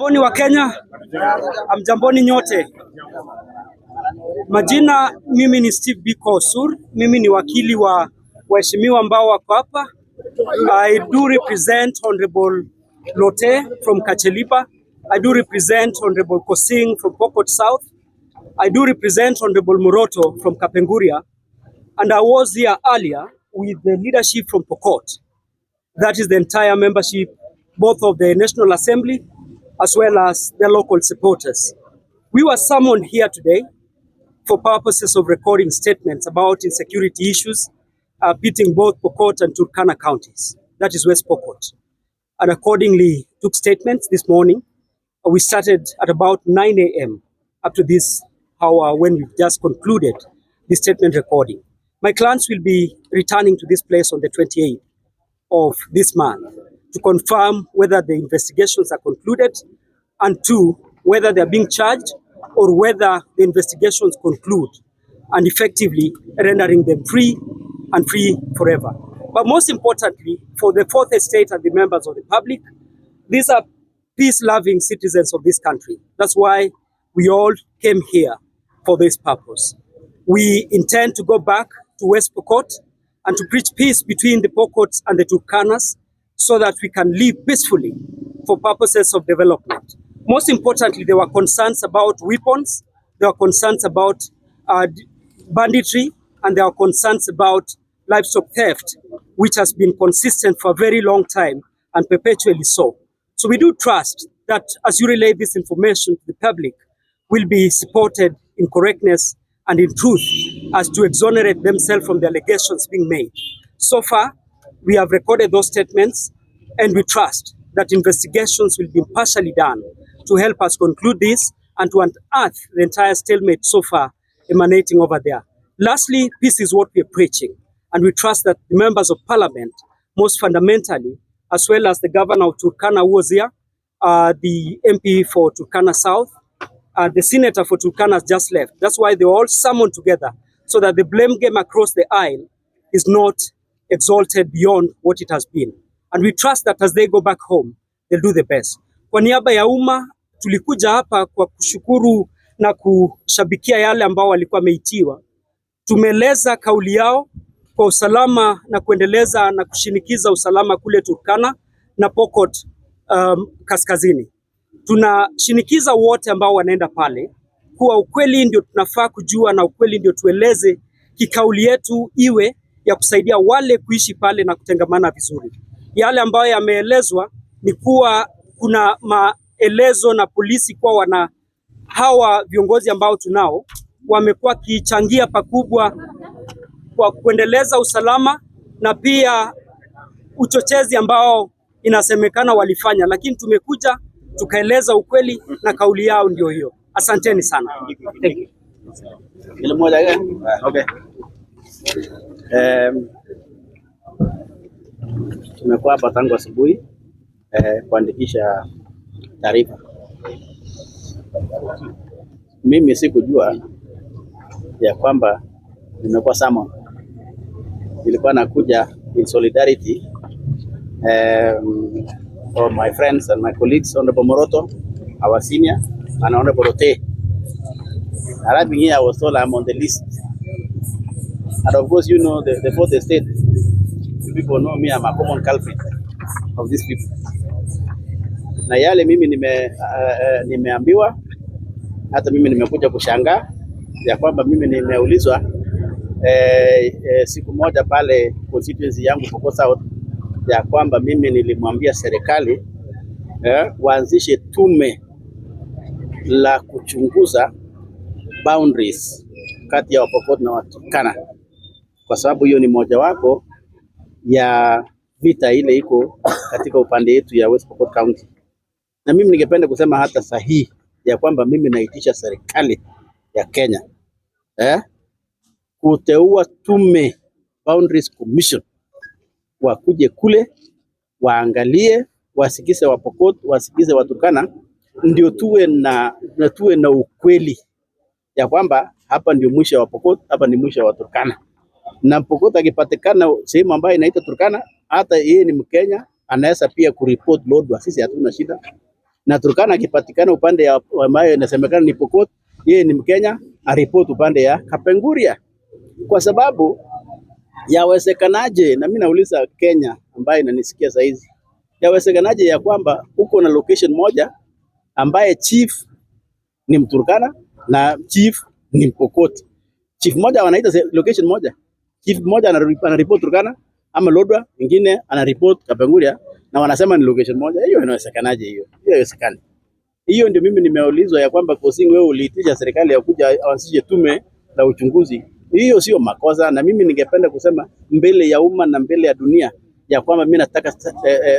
Mjamboni wa Kenya, mjamboni nyote. Majina, mimi ni Steve Biko Sur, mimi ni wakili wa waheshimiwa ambao wako hapa. I do represent Honorable Lote from Kacheliba. I do represent Honorable Kosing from Pokot South. I do represent Honorable Ruto from Kapenguria. And I was here earlier with the leadership from Pokot. That is the entire membership, both of the National Assembly as well as the local supporters. We were summoned here today for purposes of recording statements about insecurity issues pitting both Pokot and Turkana counties. That is West Pokot. And accordingly took statements this morning. We started at about 9 a.m. up to this hour when we've just concluded the statement recording. My clients will be returning to this place on the 28th of this month to confirm whether the investigations are concluded, and two, whether they are being charged or whether the investigations conclude and effectively rendering them free and free forever. But most importantly, for the fourth estate and the members of the public, these are peace-loving citizens of this country. That's why we all came here for this purpose. We intend to go back to West Pokot and to preach peace between the Pokots and the Turkanas so that we can live peacefully for purposes of development. Most importantly, there were concerns about weapons, there were concerns about banditry, and there are concerns about livestock theft, which has been consistent for a very long time and perpetually so. So we do trust that as you relay this information to the public, will be supported in correctness and in truth as to exonerate themselves from the allegations being made. So far, we have recorded those statements, and we trust that investigations will be impartially done to help us conclude this and to unearth the entire stalemate so far emanating over there. Lastly, peace is what we are preaching, and we trust that the members of parliament, most fundamentally, as well as the governor of Turkana who was here, the MP for Turkana South, the senator for Turkana has just left. That's why they all summoned together so that the blame game across the aisle is not exalted beyond what it has been. And we trust that as they go back home, they'll do the best. Kwa niaba ya umma, tulikuja hapa kwa kushukuru na kushabikia yale ambao walikuwa wameitiwa. Tumeeleza kauli yao kwa usalama na kuendeleza na kushinikiza usalama kule Turkana na Pokot kaskazini. Tunashinikiza wote ambao wanaenda pale kuwa ukweli ndio tunafaa kujua na ukweli ndio tueleze, kikauli yetu iwe ya kusaidia wale kuishi pale na kutengamana vizuri. Yale ambayo yameelezwa ni kuwa kuna maelezo na polisi kwa hawa viongozi ambao tunao wamekuwa kichangia pakubwa kwa kuendeleza usalama na pia uchochezi ambao inasemekana walifanya, lakini tumekuja tukaeleza ukweli na kauli yao ndio hiyo. Asanteni sana. Thank you. Okay. Tumekuwa hapa tangu asubuhi kuandikisha taarifa. Mimi sikujua ya kwamba nimekuwa summon. Nilikuwa nakuja in solidarity for my friends and my colleagues, Honorable Ruto, our senior, and Honorable Lote. Arriving here, I was told I'm on the list. And of course, you know, the fourth estate, people know me, I'm a common culprit of these people. Na yale mimi nimeambiwa, hata mimi nimekuja kushangaa ya kwamba mimi nimeulizwa siku moja pale constituency yangu Pokot South ya kwamba mimi nilimwambia serikali waanzishe tume la kuchunguza boundaries kati ya Pokot na Turkana, kwa sababu hiyo ni mojawapo ya vita ile iko katika upande yetu ya West Pokot County. Na mimi ningependa kusema hata sahihi ya kwamba mimi naitisha serikali ya Kenya kuteua tume, Boundaries Commission, wakuje kule waangalie, wasikize wa Pokot, wasikize wa Turkana, ndio tuwe na ukweli ya kwamba hapa ndio mwisho wa Pokot, hapa ni mwisho wa Turkana. Na Pokot akipatikana sehemu ambayo inaitwa Turkana, hata yeye ni Mkenya, anaweza pia kuripoti lodwa, sisi hatuna shida. na Turkana akipatikana upande ya ambayo inasemekana ni Pokot, yeye ni Mkenya, aripoti upande ya Kapenguria. Kwa sababu yawezekanaje, na mimi nauliza Kenya ambaye inanisikia saa hizi, yawezekanaje ya kwamba uko na location moja ambaye chief ni Mturkana na chief ni Mpokot. Chief moja wanaita location moja. Chief moja anaripoti Turkana ama Lodwar, mwingine anaripoti Kapenguria na wanasema ni location moja. Hiyo inawezekanaje hiyo? Hiyo haiwezekani. Hiyo ndio mimi nimeulizwa ya kwamba Kosing, wewe uliitisha serikali ya kuja aanzishe tume la uchunguzi. Hiyo sio makosa, na mimi ningependa kusema mbele ya umma na mbele ya dunia ya kwamba mimi nataka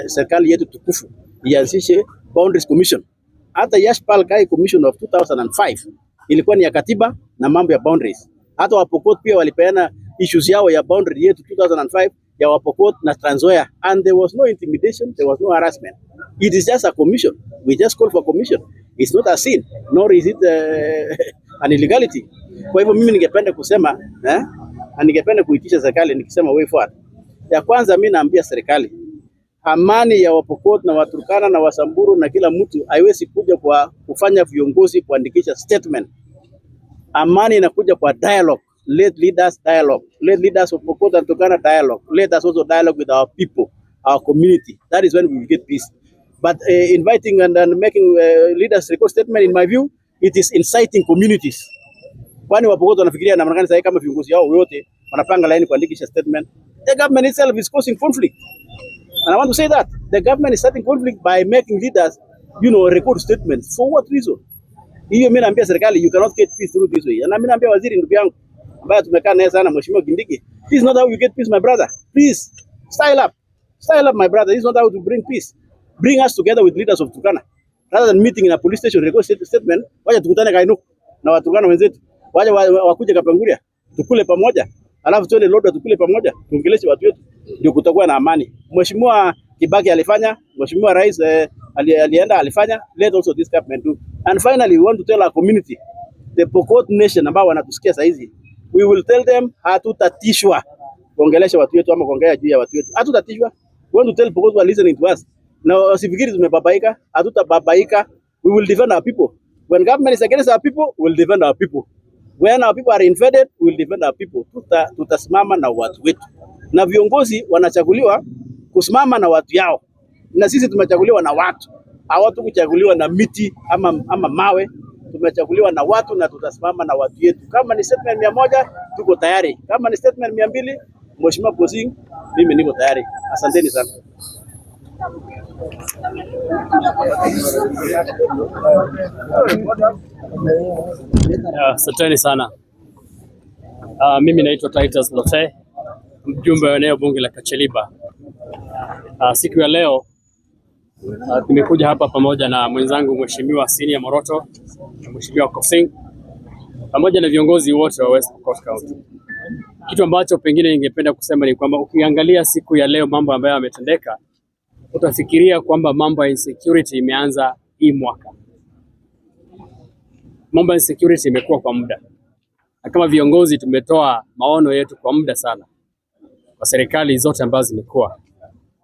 serikali yetu tukufu ianzishe Boundaries Commission. Hata Yashpal Kai Commission of 2005 ilikuwa ni ya katiba na mambo ya boundaries. Hata Wapokot pia walipeana issues yao ya boundary yetu 2005 ya Wapokot na Trans Nzoia, and there was no intimidation, there was no harassment. It is just a commission. We just call for commission. It's not a sin, nor is it an illegality. Kwa hivyo mimi ningependa kusema na ningependa kuitisha serikali nikisema way forward. Ya kwanza mimi naambia serikali, amani ya Wapokot na Waturkana na Wasamburu na kila mtu haiwezi kuja kwa kufanya viongozi kuandikisha statement. Amani inakuja kwa dialog. Let leaders dialogue. Let leaders of Pokot and Turkana dialogue. Let us also dialogue with our people, our community. That is when we will get peace. But inviting and making leaders record statement, in my view, it is inciting communities. Kwani Wapokot wanafikiria namna gani sasa kama viongozi wao wote wanapanga line kuandikisha statement? The government itself is causing conflict. And I want to say that the government is starting conflict by making leaders, record statements. For what reason? Hiyo mimi naambia serikali, you cannot get peace through this way. Na mimi naambia waziri ndugu yangu ambaye tumekaa naye sana, Mheshimiwa Kindiki, this is not how you get peace, my brother. Please style up. Style up, my brother. This is not how to bring peace. Bring us together with leaders of Turkana. Rather than meeting in a police station, record statement, wacha tukutane Kainuk na Waturkana wenzetu. Wacha wakuje Kapenguria, tukule pamoja. Alafu tuende Lodwar tukule pamoja. Tuongeleshe watu wetu. Ndio kutakuwa na amani. Mheshimiwa Kibaki alifanya, Mheshimiwa Rais alienda alifanya, let also this government do. And finally, we want to tell our community, the Pokot nation ambao wanatusikia saa hizi, we will tell them hatutatishwa kuongelesha watu wetu ama kuongea juu ya watu wetu. Hatutatishwa. We want to tell Pokot who are listening to us. Na usifikiri tumebabaika, hatutababaika. We will defend our people. When government is against our people, we will defend our people. When our people are invaded, we will defend our people. Tutasimama na watu wetu. Na viongozi wanachaguliwa kusimama na watu yao. Na sisi tumechaguliwa na watu. Hawatu kuchaguliwa na miti ama mawe. Tumechaguliwa na watu na tutasimama na watu yetu. Kama ni statement 100, tuko tayari. Kama ni statement 200, Mheshimiwa Kosing, mimi niko tayari. Asanteni sana. Asanteni sana. Mimi naitwa Titus Lote, mjumbe wa eneo bunge la Kacheliba. Siku ya leo nimekuja hapa pamoja na mwenzangu Mheshimiwa Senior Moroto na Mheshimiwa Kosing pamoja na viongozi wote wa West Pokot County. Kitu ambacho pengine ningependa kusema ni kwamba ukiangalia siku ya leo mambo ambayo yametendeka, utafikiria kwamba mambo ya insecurity imeanza hii mwaka. Mambo ya insecurity imekuwa kwa muda. Na kama viongozi tumetoa maono yetu kwa muda sana kwa serikali zote ambazo zimekuwa.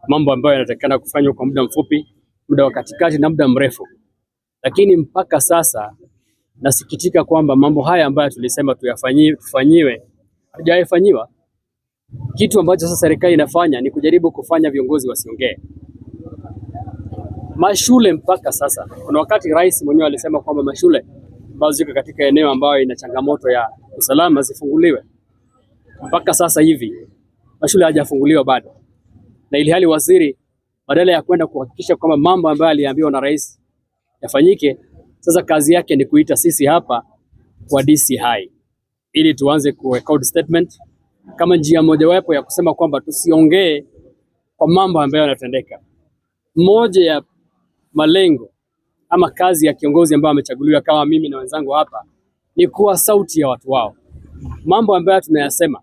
Mambo ambayo yanatakana kufanywa kwa muda mfupi, muda wa katikati na muda mrefu. Lakini mpaka sasa nasikitika kwamba mambo haya ambayo tulisema tufanyiwe hajayafanyiwa. Kitu ambacho sasa serikali inafanya ni kujaribu kufanya viongozi wasiongee. Mashule mpaka sasa, kuna wakati rais mwenyewe alisema kwamba mashule ambazo ziko katika eneo ambayo ina changamoto ya usalama zifunguliwe. Mpaka sasa hivi mashule hayajafunguliwa bado. Na ili hali waziri badala ya kwenda kuhakikisha kwamba mambo ambayo aliambiwa na rais yafanyike, sasa kazi yake ni kuita sisi hapa kwa DCI ili tuanze kurecord statement kama njia mojawapo ya kusema kwamba tusiongee kwa mambo ambayo yanatendeka. Moja ya malengo ama kazi ya kiongozi ambaye amechaguliwa kama mimi na wenzangu hapa ni kuwa sauti ya watu wao. Mambo ambayo tunayasema,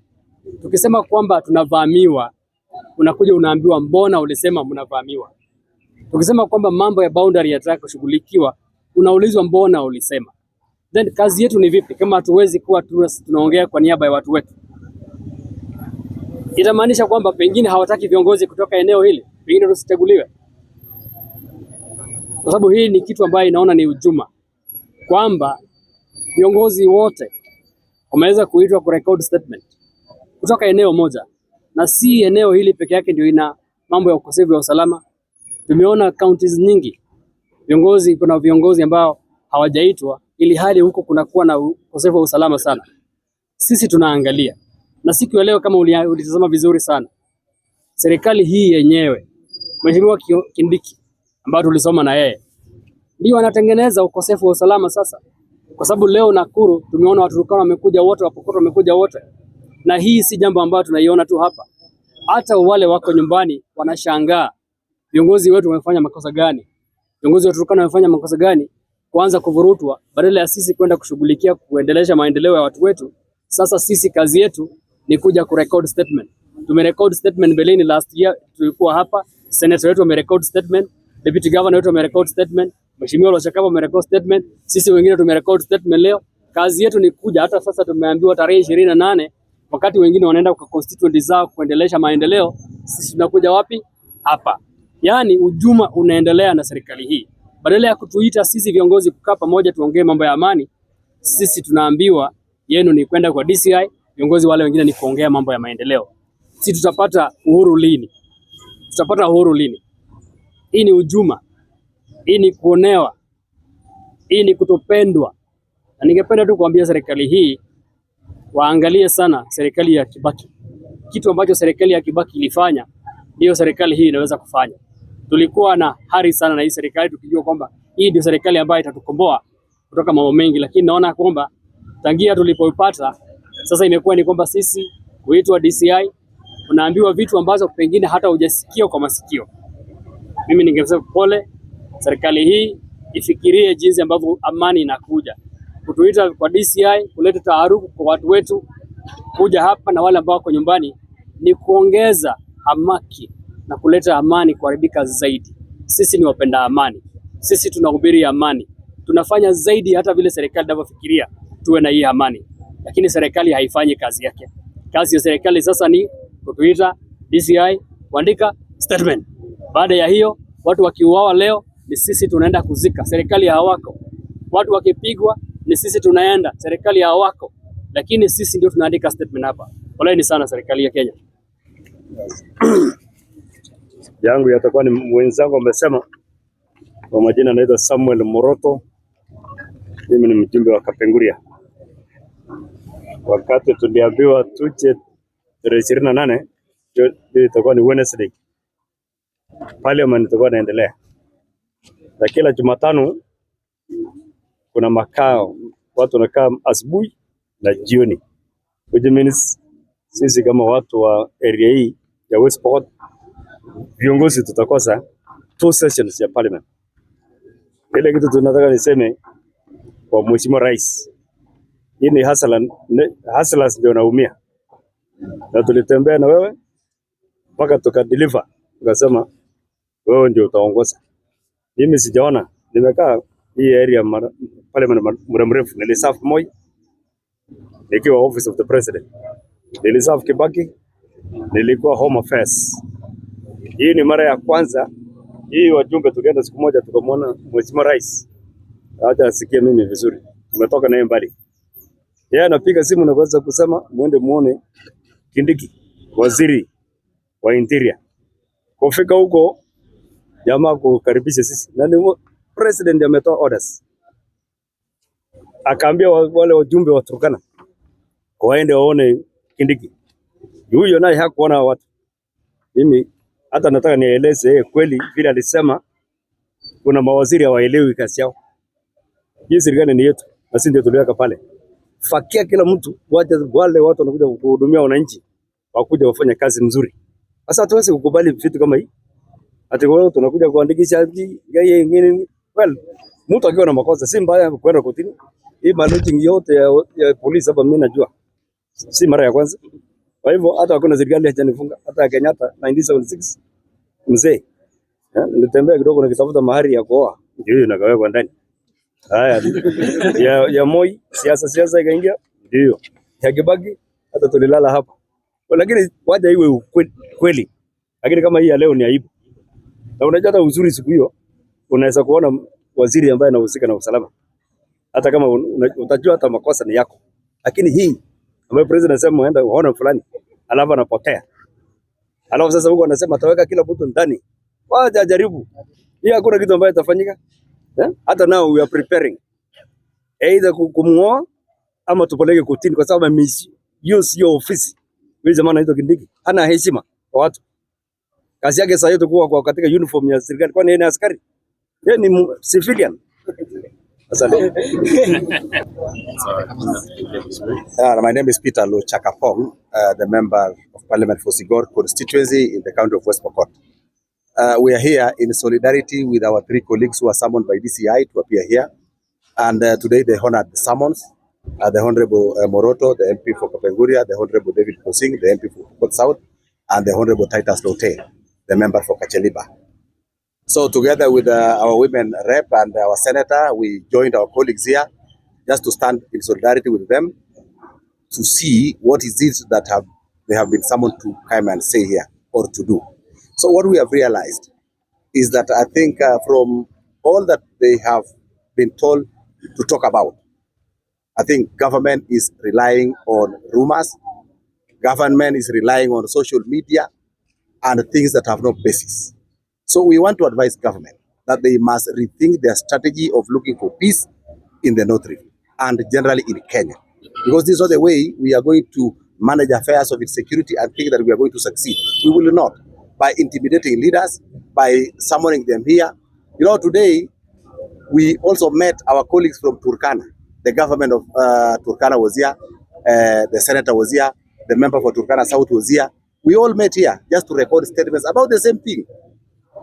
tukisema kwamba tunavamiwa, unakuja unaambiwa mbona ulisema mnavamiwa. Tukisema kwamba mambo ya boundary yanataka kushughulikiwa, unaulizwa mbona ulisema. Then kazi yetu ni vipi kama hatuwezi kuwa tunaongea kwa niaba ya watu wetu? Itamaanisha kwamba pengine hawataki viongozi kutoka eneo hili, pengine tusichaguliwe. kwa sababu hii ni kitu ambayo inaona ni ujuma kwamba viongozi wote wameweza kuitwa ku record statement kutoka eneo moja, na si eneo hili peke yake ndio ina mambo ya ukosefu wa usalama. Tumeona counties nyingi kuna viongozi ambao hawajaitwa, ili hali huko kunakuwa na ukosefu wa usalama sana. Sisi tunaangalia, na siku ya leo kama ulitazama vizuri sana, serikali hii yenyewe, Mheshimiwa Kindiki ambao tulisoma na yeye, ndio anatengeneza ukosefu wa usalama sasa, kwa sababu leo Nakuru tumeona watu Turkana wamekuja wote, Pokot wamekuja wote, na hii si jambo ambalo tunaiona tu hapa. Hata wale wako nyumbani wanashangaa viongozi wetu wamefanya makosa gani, viongozi wa Turkana wamefanya makosa gani kuanza kuvurutwa, badala ya sisi kwenda kushughulikia kuendelesha maendeleo ya watu wetu. Sasa sisi kazi yetu ni kuja ku record statement. Tumerecord statement beleni last year, tulikuwa hapa, senator wetu amerecord statement, deputy governor wetu amerecord statement, Mheshimiwa Lochakaba amerecord statement, sisi wengine tumerecord statement leo. Kazi yetu ni kuja, hata sasa tumeambiwa tarehe 28 wakati wengine wanaenda kwa constituency zao kuendelesha maendeleo, sisi tunakuja wapi? Hapa. Yaani ujuma unaendelea na serikali hii. Badala ya kutuita sisi viongozi kukaa pamoja tuongee mambo ya amani, sisi tunaambiwa yenu ni kwenda kwa DCI, viongozi wale wengine ni kuongea mambo ya maendeleo. Sisi tutapata uhuru lini? Tutapata uhuru lini? Hii ni ujuma. Hii ni kuonewa. Hii ni kutopendwa. Na ningependa tu kuambia serikali hii waangalie sana serikali ya Kibaki. Kitu ambacho serikali ya Kibaki ilifanya ndio serikali hii inaweza kufanya. Tulikuwa na hari sana na hii serikali tukijua kwamba hii ndio serikali ambayo itatukomboa kutoka mambo mengi, lakini naona kwamba tangia tulipoipata sasa imekuwa ni kwamba sisi kuitwa DCI unaambiwa vitu ambazo pengine hata hujasikia kwa masikio. Mimi ningesema pole, serikali hii ifikirie jinsi ambavyo amani inakuja. Kutuita kwa DCI kuleta taharuku kwa watu wetu kuja hapa na wale ambao wako nyumbani ni kuongeza hamaki na kuleta amani kuharibika zaidi. Sisi ni wapenda amani. Sisi tunahubiri amani. Tunafanya zaidi hata vile serikali inavyofikiria tuwe na hii amani. Lakini serikali haifanyi kazi yake. Kazi ya serikali sasa ni kutuita DCI, kuandika statement. Baada ya hiyo, watu wakiuawa leo ni sisi tunaenda kuzika, serikali hawako. Watu wakipigwa ni sisi tunaenda, serikali hawako. Lakini sisi ndio tunaandika statement hapa. Poleni sana serikali ya Kenya. Yangu yatakuwa ni mwenzangu amesema. Kwa majina naitwa Samuel Moroto. Mimi ni mjumbe wa Kapenguria. Wakati tuliambiwa tuje tarehe 28, hiyo itakuwa ni Wednesday, Parliament itakuwa inaendelea. Na kila Jumatano kuna makao, watu wanakaa asubuhi na jioni. Which means sisi kama watu wa area hii ya West Pokot, viongozi tutakosa 2 sessions ya Parliament. Ile kitu tunataka niseme kwa Mheshimiwa Rais, hii ni hustlers ndio naumia. Na tulitembea na wewe mpaka tukadeliver, tukasema wewe ndio utaongoza. Mimi sijaona, nimekaa hii area Parliament muda mrefu. Niliserve Moi nikiwa office of the president, niliserve Kibaki, nilikuwa home affairs. Hii ni mara ya kwanza hii wajumbe tulienda siku moja tukamwona Mheshimiwa Rais. Acha asikie mimi vizuri. Tumetoka naye mbali. Yeye anapiga simu na kuanza kusema muende muone Kindiki, waziri wa interior. Kufika huko jamaa kukaribisha sisi. Na ni president ametoa orders. Akaambia wale wajumbe wa Turkana waende waone Kindiki. Huyo naye hakuona watu. Mimi hata nataka nieleze kweli vile alisema kuna mawaziri hawaelewi kazi yao. Hii serikali ni yetu na sisi ndio tuliweka pale. Fakia kila mtu, wale watu wanakuja kuhudumia wananchi wakuja wafanye kazi nzuri. Sasa hatuwezi kukubali vitu kama hii. Ati wao tunakuja kuandikisha yeye ngine. Well, mtu akiwa na makosa si mbaya kwenda kotini. Hii managing yote ya polisi hapa mimi najua. Si mara ya kwanza. Kwa hivyo hata hakuna serikali hajanifunga, hata Kenyatta 1976 mzee. Nilitembea kidogo nikitafuta mahali ya kuoa. Ndio hiyo nakawekwa ndani. Haya ya Moi siasa ikaingia, ndio ya Kibaki hata tulilala hapa. Lakini waje iwe kweli. Lakini kama hii ya leo ni aibu. Na unajua hata uzuri siku hiyo unaweza kuona waziri ambaye anahusika na usalama, hata kama utajua hata makosa ni yako, lakini hii ambayo president anasema muenda uone fulani alafu anapotea, alafu sasa huko anasema ataweka kila mtu ndani, wacha jaribu hii, hakuna kitu ambayo itafanyika. Hata now we are preparing either kumngoa ama tupeleke kotini, kwa sababu hiyo sio ofisi. Wewe jamaa anaitwa Kindiki hana heshima kwa watu. Kazi yake sasa yote kuwa katika uniform ya serikali, kwani yeye ni askari? Yeye ni civilian. Asante. My name is Peter Lochakapong, the member of Parliament for Sigor constituency in the county of West Pokot. We are here in solidarity with our 3 colleagues who are summoned by DCI to appear here. And today they honored the summons. The Honorable Moroto, the MP for Kapenguria, the Honorable David Kosing, the MP for Pokot South, and the Honorable Titus Lote, the member for Kacheliba. So together with our women rep and our senator, we joined our colleagues here just to stand in solidarity with them to see what is it that they have been summoned to come and say here or to do. So what we have realized is that I think from all that they have been told to talk about, I think government is relying on rumors, government is relying on social media and things that have no basis. So we want to advise government that they must rethink their strategy of looking for peace in the North Rift and generally in Kenya. Because this is not the way we are going to manage affairs of insecurity and think that we are going to succeed. We will not. By intimidating leaders, by summoning them here. You know, today we also met our colleagues from Turkana. The government of Turkana was here, the senator was here, the member for Turkana South was here. We all met here just to record statements about the same thing.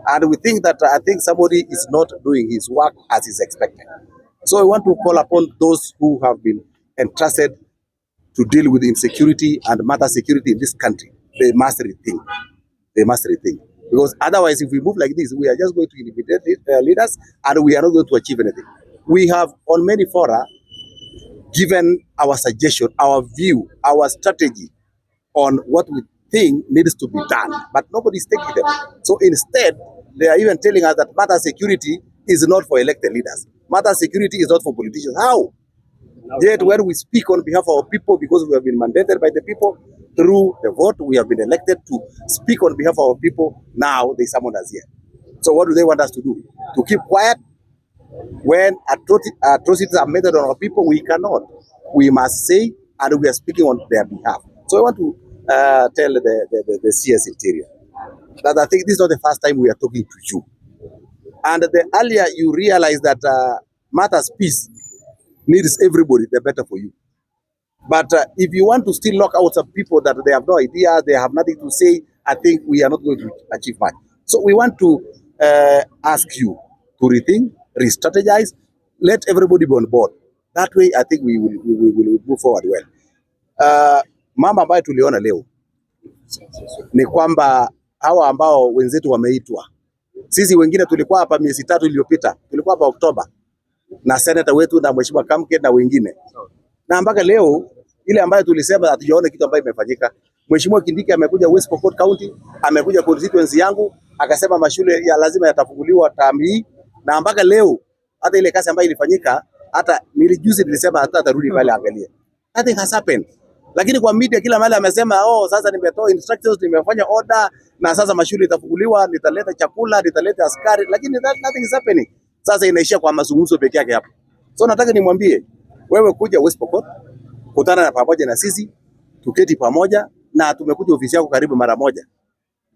And we think that I think somebody is not doing his work as is expected. So I want to call upon those who have been entrusted to deal with insecurity and matter security in this country. They must rethink. They must rethink. Because otherwise, if we move like this, we are just going to intimidate leaders and we are not going to achieve anything. We have on many fora given our suggestion, our view, our strategy on what we think needs to be done, but nobody is taking them. So instead, they are even telling us that matter security is not for elected leaders. Matter security is not for politicians. How? Yet when we speak on behalf of our people, because we have been mandated by the people through the vote, we have been elected to speak on behalf of our people. Now they summon us here. So what do they want us to do? To keep quiet? When atrocities are made on our people, we cannot. We must say, and we are speaking on their behalf. So I want to tell the CS Interior that I think this is not the first time we are talking to you. And the earlier you realize that matters peace needs everybody, the better for you. But if you want to still lock out some people that they have no idea, they have nothing to say, I think we are not going to achieve much. So we want to ask you to rethink, re-strategize, let everybody be on board. That way, I think we will move forward well. Mama ambayo tuliona leo ni kwamba hawa ambao wenzetu wameitwa. Sisi wengine tulikuwa hapa miezi 3 iliyopita, tulikuwa hapa Oktoba na senator wetu na mheshimiwa Kamke na wengine. Na mpaka leo ile ambayo tulisema hatujaona kitu ambayo imefanyika. Mheshimiwa Kindiki amekuja West Pokot County, amekuja constituency yangu, akasema mashule ya lazima yatafunguliwa term hii, na mpaka leo hata ile kazi ambayo ilifanyika, hata nilijuzi nilisema hata atarudi pale angalie. Nothing has happened. Lakini kwa media kila mahali amesema sasa nimetoa instructions, nimefanya order na sasa mashule itafunguliwa, nitaleta chakula, nitaleta askari, lakini nothing is happening. Sasa inaishia kwa mazungumzo pekee yake hapo. So nataka nimwambie wewe kuja West Pokot, kutana na pamoja na sisi, tuketi pamoja, na tumekuja ofisi yako karibu mara moja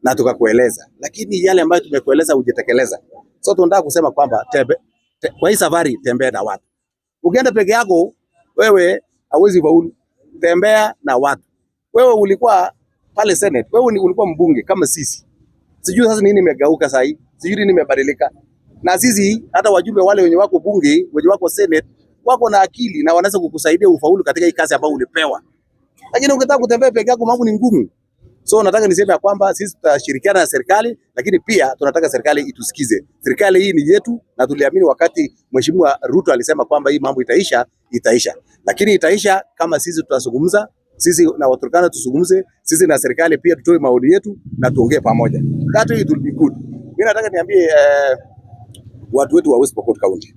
na tukakueleza. Lakini yale ambayo tumekueleza hujatekeleza. So tunataka kusema kwamba kwa hii safari tembea na watu. Ukienda peke yako wewe hauwezi faulu. Tembea na watu. Wewe ulikuwa pale Senate, wewe ulikuwa mbunge kama sisi. Sijui sasa nini imegeuka sasa hivi. Sijui nini imebadilika. Na sisi hata wajumbe wale wenye wako bunge, wenye wako Senate, wako na akili na wanaweza kukusaidia ufaulu katika hii kazi ambayo ulipewa. Lakini ukitaka kutembea peke yako mambo ni ngumu. So nataka niseme ya kwamba sisi tutashirikiana na serikali, lakini pia tunataka serikali itusikize. Serikali hii ni yetu na tuliamini wakati Mheshimiwa Ruto alisema kwamba hii mambo itaisha. Lakini itaisha kama sisi tutazungumza, sisi na Waturkana tuzungumze, sisi na serikali pia tutoe maoni yetu na tuongee pamoja. That way it will be good. Mimi nataka niambie watu wetu wa West Pokot County,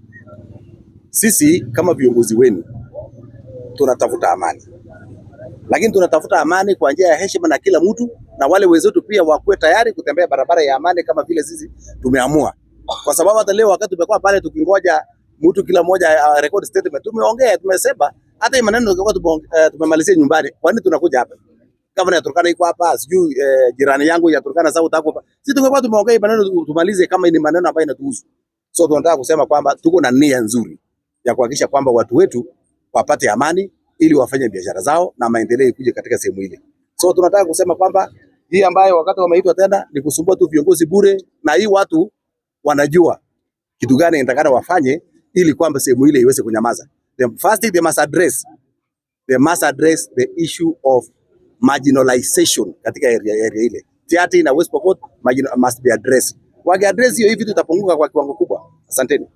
sisi kama viongozi wenu tunatafuta amani, lakini tunatafuta amani kwa njia ya heshima na kila mtu, na wale wenzetu pia wakuwe tayari kutembea barabara ya amani kama vile sisi tumeamua. Kwa sababu hata leo wakati tumekuwa pale tukingoja mtu kila mmoja record statement, tumeongea, tumesema hata hii maneno tungekuwa tumemalizia nyumbani, kwa nini tunakuja hapa? Kama ya Turkana iko hapa, sijui jirani yangu ya Turkana South hapa, sisi tungekuwa tumeongea hii maneno tumalize kama ni maneno ambayo inatuhusu. So tunataka kusema kwamba tuko na nia nzuri ya kuhakikisha kwamba watu wetu wapate amani ili wafanye biashara zao na maendeleo ikuje katika sehemu ile. So tunataka kusema kwamba hii ambayo wakati wameitwa tena ni kusumbua tu viongozi bure, na hii watu wanajua kitu gani inatakana wafanye ili kwamba sehemu ile iweze kunyamaza. First they must address the issue of marginalization katika area ile. Tiati na West Pokot must be addressed. Wakiaddress hiyo, hivi tutapunguka kwa kiwango kubwa. Asanteni.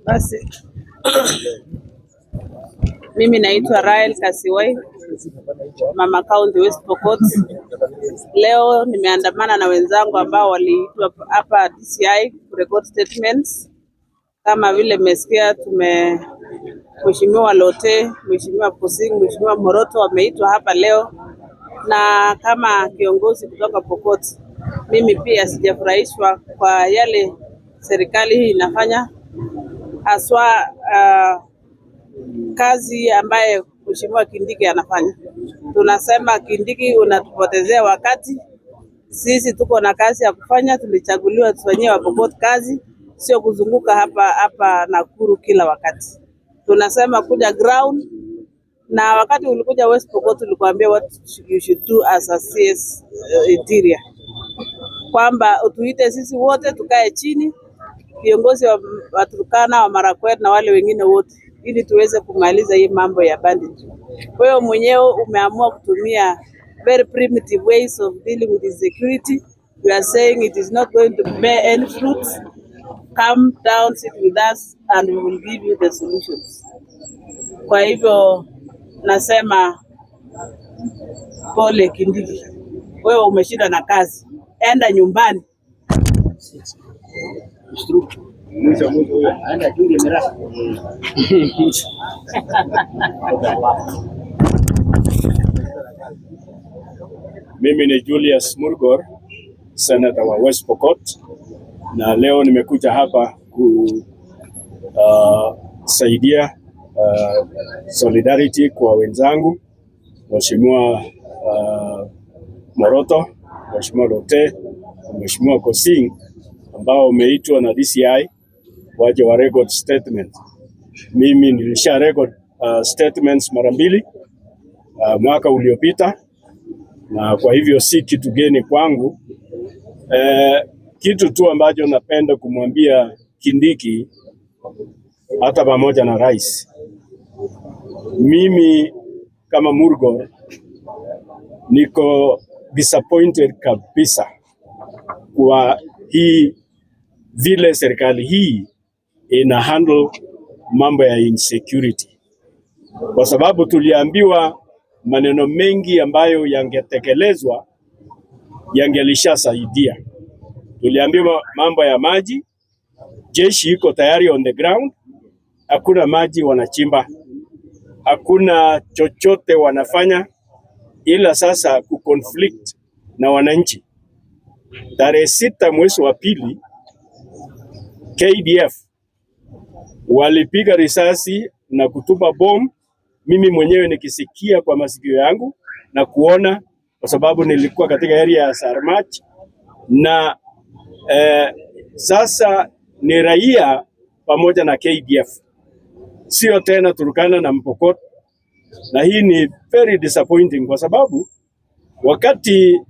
Basi mimi naitwa Rael Kasiwai, Mama County West Pokot. Leo nimeandamana na wenzangu ambao waliitwa hapa DCI record statements. Kama vile mmesikia, Mheshimiwa Lote, Mheshimiwa Kusing, Mheshimiwa Moroto wameitwa hapa leo, na kama kiongozi kutoka Pokot, mimi pia sijafurahishwa kwa yale serikali hii inafanya, haswa kazi ambaye Mheshimiwa Kindiki anafanya. Tunasema Kindiki, unatupotezea wakati. Sisi tuko na kazi ya kufanya, tulichaguliwa tufanyie wa Pokot kazi, sio kuzunguka hapa Nakuru kila wakati. Tunasema kuja ground, na wakati ulikuja West Pokot ulikuambia what you should do as a CS interior, kwamba utuite sisi wote tukae chini, viongozi wa Turkana, wa Marakwet na wale wengine wote, ili tuweze kumaliza hii mambo ya banditry. Wewe mwenyewe umeamua kutumia very primitive ways of dealing with insecurity. We are saying it is not going to bear any fruits. Come down, sit with us and we will give you the solutions. Kwa hivyo nasema pole Kindiki, wewe umeshinda na kazi, enda nyumbani. Mimi ni Julius Murgor, Senator wa West Pokot, na leo nimekuja hapa kusaidia solidarity kwa wenzangu, Mheshimiwa Moroto, Mheshimiwa Lote, Mheshimiwa Kusing, ambao umeitwa na DCI waje wa record statement. Mimi nilisha record statements mara mbili mwaka uliopita, na kwa hivyo si kitu geni kwangu. Kitu tu ambacho napenda kumwambia Kindiki, hata pamoja na rais, mimi kama Murgor niko disappointed kabisa kwa hii vile serikali hii ina handle mambo ya insecurity, kwa sababu tuliambiwa maneno mengi ambayo yangetekelezwa yangelishasaidia. Tuliambiwa mambo ya maji, jeshi iko tayari on the ground, hakuna maji wanachimba, hakuna chochote wanafanya, ila sasa kuconflict na wananchi. Tarehe 6 mwezi wa pili, KDF walipiga risasi na kutupa bomu, mimi mwenyewe nikisikia kwa masikio yangu na kuona, kwa sababu nilikuwa katika area ya Sarmach. Na sasa ni raia pamoja na KDF, sio tena Turkana na Pokot, na hii ni very disappointing, kwa sababu wakati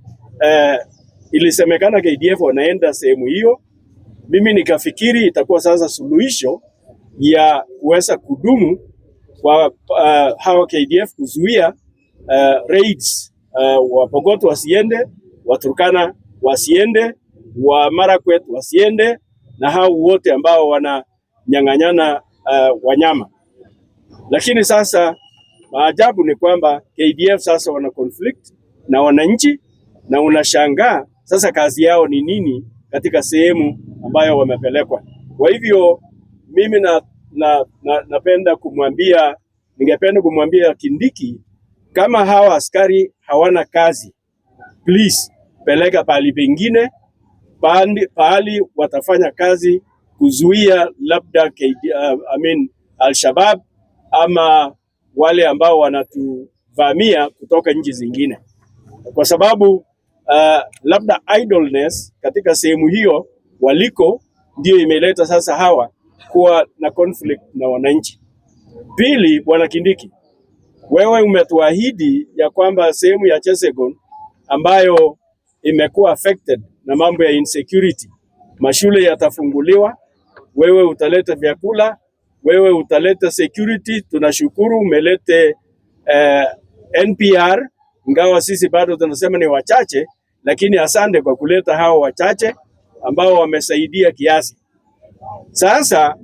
ilisemekana KDF wanaenda sehemu hiyo, mimi nikafikiri itakuwa sasa suluhisho ya kuweza kudumu kwa hawa KDF kuzuia raids, wa Pokot wasiende, wa Turkana wasiende, wa Marakwet wasiende, na hao wote ambao wananyang'anyana wanyama. Lakini sasa maajabu ni kwamba KDF sasa wana conflict na wananchi, na unashangaa sasa kazi yao ni nini katika sehemu ambayo wamepelekwa. Kwa hivyo mimi ningependa kumwambia Kindiki, kama hawa askari hawana kazi, please peleka pahali pengine, pahali watafanya kazi kuzuia labda Al-Shabaab ama wale ambao wanatuvamia kutoka nchi zingine, kwa sababu labda idleness katika sehemu hiyo waliko ndio imeleta sasa hawa kuwa na conflict na wananchi. Pili, Bwana Kindiki, wewe umetuahidi ya kwamba sehemu ya Chesegon ambayo imekuwa affected na mambo ya insecurity, mashule yatafunguliwa, wewe utaleta vyakula, wewe utaleta security. Tunashukuru umelete NPR, ingawa sisi bado tunasema ni wachache, lakini asante kwa kuleta hao wachache ambao wamesaidia kiasi. Sasa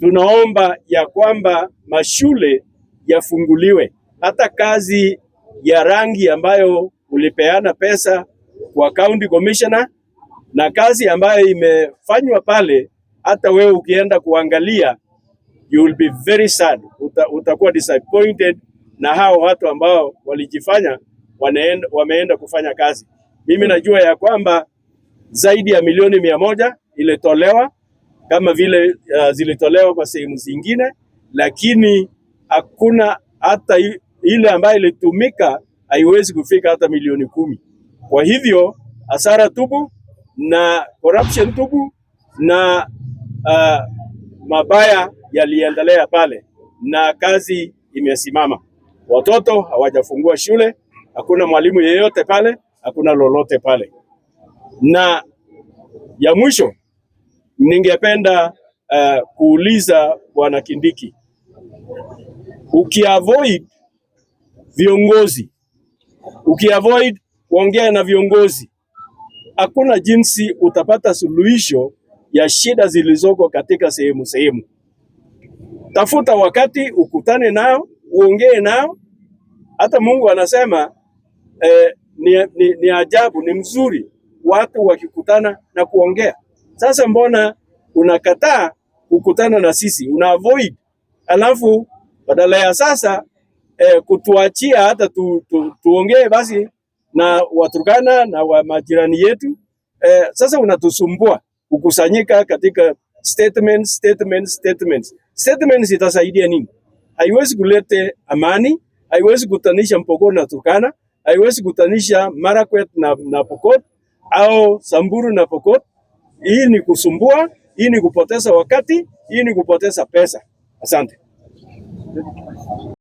tunaomba ya kwamba mashule yafunguliwe, hata kazi ya rangi ambayo ulipeana pesa kwa county commissioner na kazi ambayo imefanywa pale, hata wewe ukienda kuangalia you will be very sad, utakuwa disappointed na hao watu ambao walijifanya wameenda kufanya kazi. Mimi najua ya kwamba zaidi ya milioni 100 ilitolewa kama vile zilitolewa kwa sehemu zingine, lakini hakuna hata ile ambayo ilitumika haiwezi kufika hata milioni 10. Kwa hivyo hasara tubu na corruption tubu na mabaya yaliendelea pale na kazi imesimama. Watoto hawajafungua shule, hakuna mwalimu yeyote pale, hakuna lolote pale. Na ya mwisho ningependa kuuliza Bwana Kindiki, ukiavoid kuongea na viongozi, hakuna jinsi utapata suluhisho ya shida zilizoko katika sehemu. Tafuta wakati, ukutane nao, uongee nao. Hata Mungu anasema ni ajabu, ni mzuri watu wakikutana na kuongea. Sasa mbona unakataa kukutana na sisi, una avoid, alafu badala ya sasa kutuachia hata tuongee basi na Waturkana na wa majirani yetu, sasa unatusumbua kukusanyika katika statements itasaidia nini? Haiwezi kulete amani, haiwezi kutanisha Pokot na Turkana, haiwezi kutanisha Marakwet na Pokot au Samburu na Pokot. Hii ni kusumbua, hii ni kupoteza wakati, hii ni kupoteza pesa. Asante.